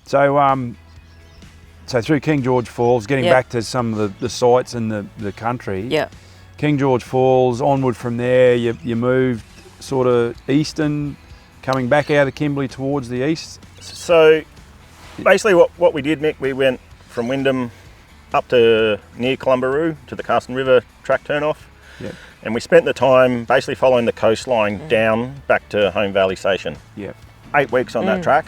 So through King George Falls, getting Yep. back to some of the sites and the country. Yeah. King George Falls, onward from there, you moved sort of eastern, coming back out of Kimberley towards the east. So basically what we did, Mick, we went from Wyndham up to near Clumbaroo to the Carson River track turnoff. Yep. And we spent the time basically following the coastline down back to Home Valley Station. Yep. 8 weeks on that track.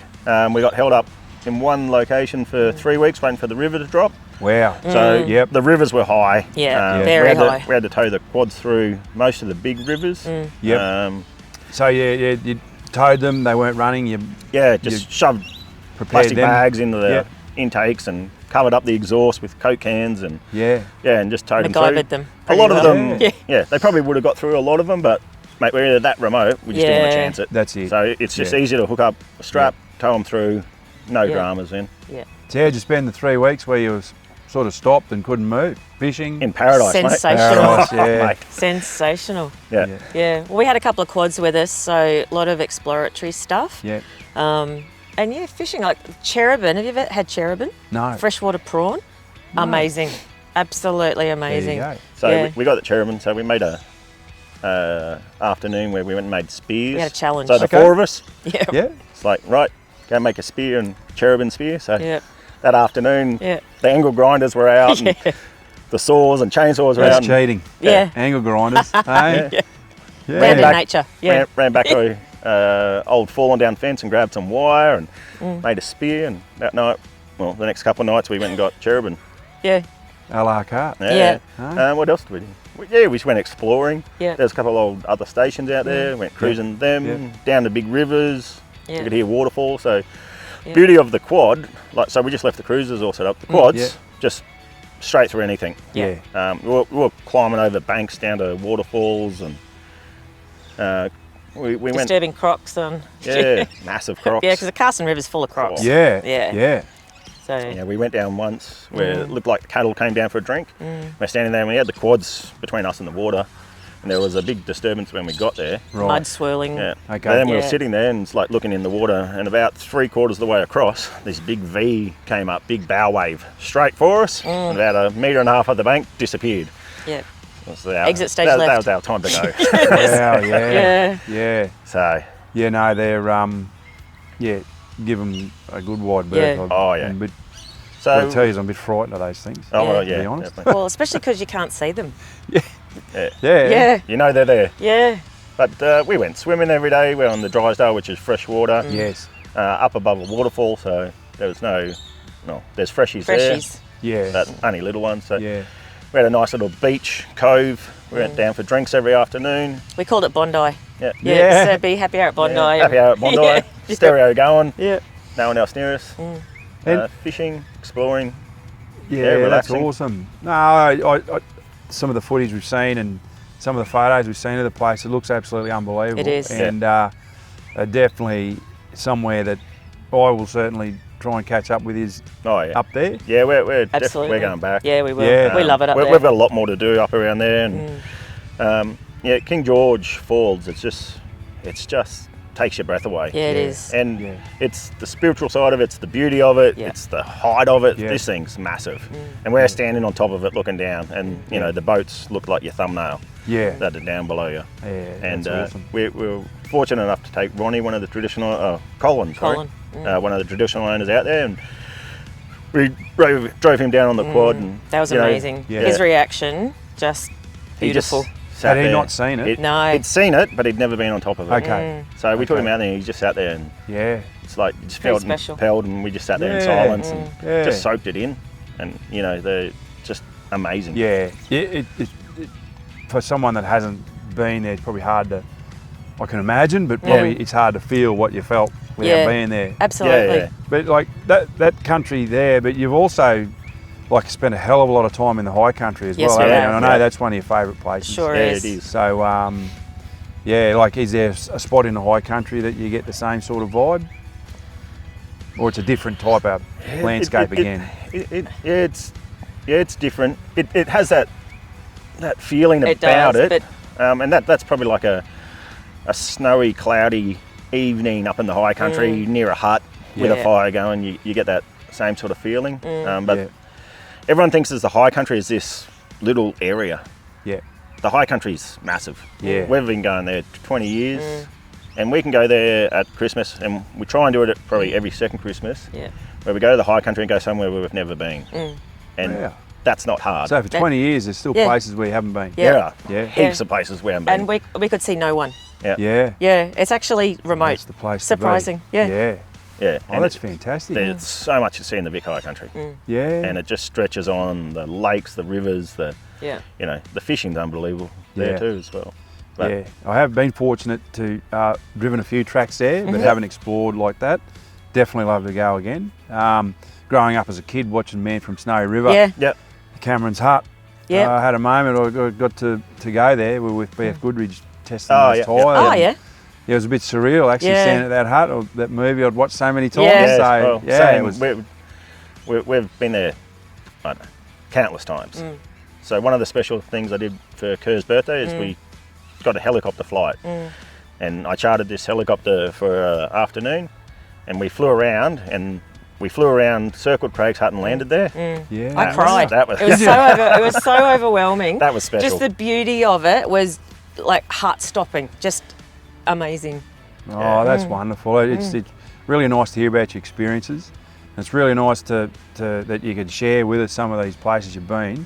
We got held up in one location for 3 weeks waiting for the river to drop. Wow. So Yep. the rivers were high. Yeah, very high. We had to tow the quads through most of the big rivers. Yep. So you towed them, they weren't running, you Just shoved prepared plastic them. bags into the Yep. intakes and covered up the exhaust with Coke cans and and just towed them through. MacGyvered them. A lot of them, Yeah. they probably would have got through a lot of them, but mate, we're that remote, we just didn't want to chance it. That's it. So it's just easier to hook up a strap, tow them through, no dramas then. Yeah. So how'd you spend the 3 weeks where you was sort of stopped and couldn't move? Fishing? In paradise, Sensational. mate. Paradise, yeah. Mate. Sensational. Yeah. Yeah. Yeah. Well, we had a couple of quads with us, so a lot of exploratory stuff. Yeah. And yeah, fishing like cherubin. Have you ever had cherubin? No. Freshwater prawn. No. Amazing. Absolutely There amazing. you go. So Yeah. we got the cherubin, so we made a afternoon where we went and made spears. We had a challenge. So the Okay. 4 of us, Yeah. Yeah. it's like, right, go make a spear and cherubin spear. So Yeah. that afternoon, Yeah. the angle grinders were out and the saws and chainsaws were out. That's cheating. Yeah. Angle grinders. Hey? Yeah. Yeah. Down to back- nature. Yeah. Ran back to a old fallen down fence and grabbed some wire and made a spear. And that night, well, the next couple of nights we went and got cherubin. Yeah. A la carte. Yeah. Huh? What else did we do? We just went exploring. Yeah. There's a couple of old other stations out there. Went cruising them Yeah. down to big rivers. Yeah. You could hear waterfalls. So Yeah. beauty of the quad, so we just left the cruisers all set up. The quads Yeah. just straight through anything. Yeah. Yeah. We were climbing over banks down to waterfalls and we went. Disturbing crocs on. Yeah, massive crocs. Yeah, because the Carson River's full of crocs. Yeah. Yeah. Yeah. So Yeah, we went down once where it looked like the cattle came down for a drink. We're standing there and we had the quads between us and the water, and there was a big disturbance when we got there. Right. mud swirling. Yeah. Okay. And then we were Yeah. sitting there and it's like looking in the water, and about 3/4 of the way across, this big V came up, big bow wave, straight for us, and about 1.5 meters up the bank, disappeared. Yeah. That was Exit stage that left. was our time to go. Wow, yeah. Yeah. Yeah. So, Yeah, no, they're, give them a good wide berth. Yeah. Oh, yeah. I'm a bit, so I tell you, I'm a bit frightened of those things. oh, well, to be yeah, honest. definitely. Well, especially because you can't see them. yeah. Yeah. You know they're there. Yeah. But we went swimming every day. We're on the Drysdale, which is fresh water, Yes. up above a waterfall, so there was there's freshies, Freshies. Yeah. there, but only little ones. So Yeah. we had a nice little beach cove. We went down for drinks every afternoon. We called it Bondi. Yeah. Yeah. So be happy hour at Bondi. Yeah, happy hour at Bondi, Yeah. stereo going, Yeah. no one else near us. And- Fishing, exploring. Yeah, Yeah, that's relaxing. awesome. No, I, some of the footage we've seen and some of the photos we've seen of the place, it looks absolutely unbelievable. It is. And definitely somewhere that I will certainly try and catch up with is Oh yeah. up there. Yeah, we're definitely Absolutely. we're going back. Yeah, we will. Yeah. We love it up there. We've got a lot more to do up around there, and King George Falls. It's just takes your breath away. Yeah, it is. And Yeah. it's the spiritual side of it, it's the beauty of it, Yeah. it's the height of it. Yeah. This thing's massive. And we're standing on top of it looking down, and you know the boats look like your thumbnail Yeah. that are down below you. Yeah, And that's awesome. we were fortunate enough to take Ronnie, one of the traditional, Colin, sorry, one of the traditional owners out there, and we drove him down on the quad. And, That was you know, amazing. Yeah. His reaction, just he just beautiful. sat Had he there. not seen it? No. He'd seen it, but he'd never been on top of it. Okay. So we took Okay. him out there, and he just sat there, and Yeah. it's like you just Pretty felt special. impelled, and we just sat there in Yeah. silence and Yeah. just soaked it in, and you know they're just amazing. Yeah. It, for someone that hasn't been there, it's probably hard to, I can imagine, but probably it's hard to feel what you felt without Yeah. being there. Absolutely. Yeah. But like that country there, but you've also like spent a hell of a lot of time in the high country as Yes, well. we haven't you? have. And I know Yeah. that's one of your favourite places. Sure Yeah, is. it is. So yeah, like is there a spot in the high country that you get the same sort of vibe? Or it's a different type of landscape again? It's different. It has that feeling It about does, it, and that's probably like a snowy, cloudy evening up in the high country near a hut. with a Yeah. fire going, you get that same sort of feeling. But Yeah. everyone thinks the high country is this little area. Yeah. The high country's massive. Yeah. We've been going there 20 years, and we can go there at Christmas, and we try and do it probably every second Christmas, Yeah. where we go to the high country and go somewhere where we've never been. And Yeah. that's not hard. So for 20 years, there's still Yeah. places we haven't been. Yeah. there are Yeah. heaps of places we haven't been. And we could see no one. Yeah. Yeah, it's actually remote. That's the place to be. Surprising. Yeah. Yeah. yeah, Oh, and that's fantastic. there's so much to see in the Vic High Country, Yeah. and it just stretches on the lakes, the rivers, the Yeah. the fishing's unbelievable there Yeah. too as well. But Yeah, I have been fortunate to driven a few tracks there, but haven't explored like that. Definitely love to go again. Growing up as a kid, watching Man from Snowy River, Yeah. Yep. Cameron's Hut. Yeah. I had a moment. I got to go there. We were with BF Goodrich testing Oh, those yeah, tyres. yeah. Oh, and yeah. It was a bit surreal actually Yeah. standing at that hut or that movie I'd watched so many times. Yeah. Yes, So well, yeah, same. it was. We've been there, I don't know, countless times. So one of the special things I did for Kerr's birthday is we got a helicopter flight, and I chartered this helicopter for an afternoon, and we flew around circled Craig's Hut and landed there. Yeah, I cried. That was- it was it was so overwhelming. That was special. Just the beauty of it was like heart stopping. Just amazing. Oh, that's wonderful. It's really nice to hear about your experiences. It's really nice to that you could share with us some of these places you've been.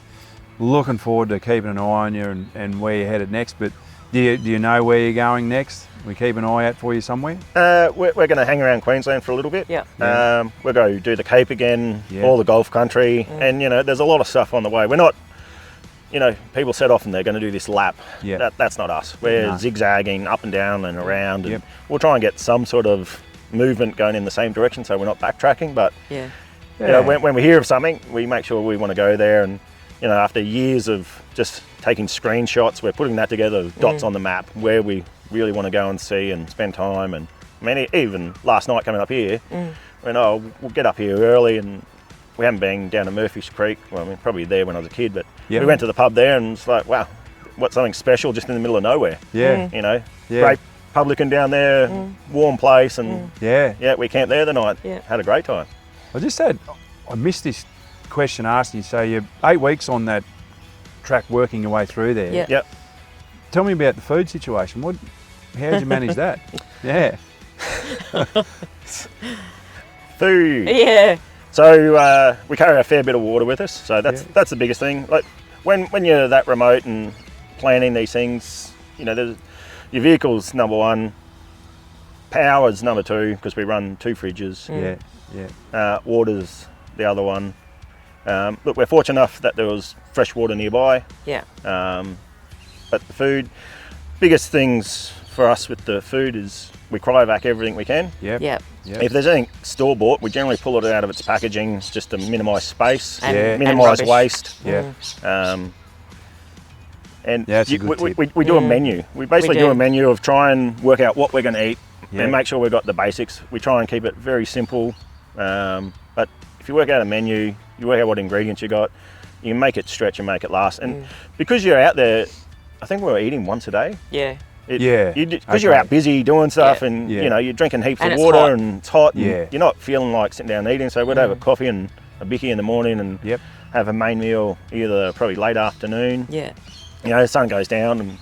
Looking forward to keeping an eye on you and where you're headed next. But do you know where you're going next? We keep an eye out for you somewhere. We're going to hang around Queensland for a little bit. Yeah. We'll go do the Cape again, Yeah. all the Gulf country, and there's a lot of stuff on the way. We're not, people set off and they're going to do this lap. Yeah. That's not us. We're No. zigzagging up and down and around, and Yep. we'll try and get some sort of movement going in the same direction, so we're not backtracking. But Yeah. when we hear of something, we make sure we want to go there, and after years of just taking screenshots, we're putting that together, dots on the map where we really want to go and see and spend time. And I mean, even last night coming up here, we'll get up here early, and we haven't been down to Murphy's Creek. Well, I mean, probably there when I was a kid, but Yep. we went to the pub there, and it's like, wow, what's something special just in the middle of nowhere? Yeah, Yeah. Yeah. Great publican down there, warm place, and yeah. we camped there the night. Yeah. Had a great time. I missed this question asking you. So you're 8 weeks on that track working your way through there. Yeah. Yep. Tell me about the food situation. How did you manage that? Yeah. Food. Yeah. So we carry a fair bit of water with us, so that's Yeah. that's the biggest thing. Like when you're that remote and planning these things, there's, your vehicle's number one, power's number two because we run 2 fridges. Yeah. Water's the other one. Look, we're fortunate enough that there was fresh water nearby, Yeah. but the food, biggest things for us with the food is we cryovac everything we can. Yep. Yeah. Yep. If there's anything store bought, we generally pull it out of its packaging just to minimise space, And- Yeah. minimise and rubbish. waste. Yeah. And Yeah, that's a good tip. we do a menu. We basically do do. a menu of try and work out what we're going to eat Yeah. and make sure we've got the basics. We try and keep it very simple. But if you work out a menu, you work out what ingredients you got, you can make it stretch and make it last. And because you're out there, I think we were eating once a day. Yeah. Yeah, Because you're okay. out busy doing stuff, Yeah. and Yeah. you're drinking heaps And of it's water, hot. and it's hot. And Yeah. you're not feeling like sitting down and eating, so we'd have a coffee and a bicky in the morning, and Yep. have a main meal either probably late afternoon. Yeah. The sun goes down, and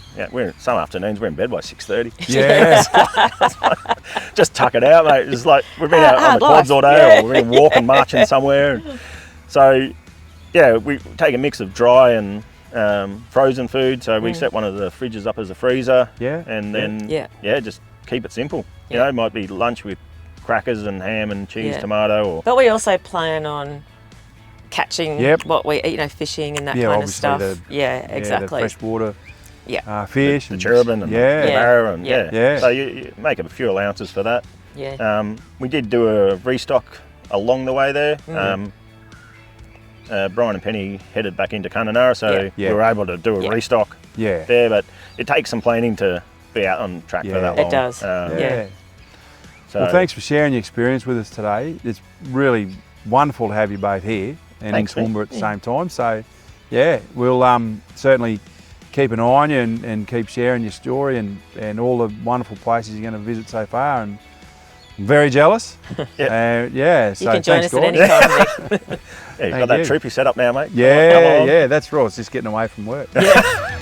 some afternoons we're in bed by 6:30. Yeah. Just tuck it out, mate. It's like we've been out on Hard the quads life. all day, Yeah. or we've been walking, marching somewhere. So, we take a mix of dry and frozen food. So we set one of the fridges up as a freezer. Yeah. And then Yeah. just keep it simple. Yeah. It might be lunch with crackers and ham and cheese, Yeah. tomato, or But we also plan on catching Yep. what we eat, fishing and that Yeah, kind of obviously stuff. the- Yeah, The exactly. freshwater Yeah. fish. the and- cherubin and Yeah. the Yeah. barra, and Yeah. Yeah. So you make a few allowances for that. Yeah. We did do a restock along the way there. Brian and Penny headed back into Kununurra, so Yeah. Yeah. we were able to do a Yeah. restock Yeah. there, but it takes some planning to be out on track Yeah. for that It long. does. Yeah. Yeah. So Well, thanks for sharing your experience with us today. It's really wonderful to have you both here and Thanks, in mate. Toowoomba at the same time. So, yeah, we'll certainly keep an eye on you and keep sharing your story and all the wonderful places you're going to visit so far. And Very jealous. Yeah. Yeah, so You can join thanks, us at Gordon. any time, Nick. Yeah, you've Thank got that you. troopy set up now, mate. Come Yeah, on. yeah, that's right. It's just getting away from work. Yeah.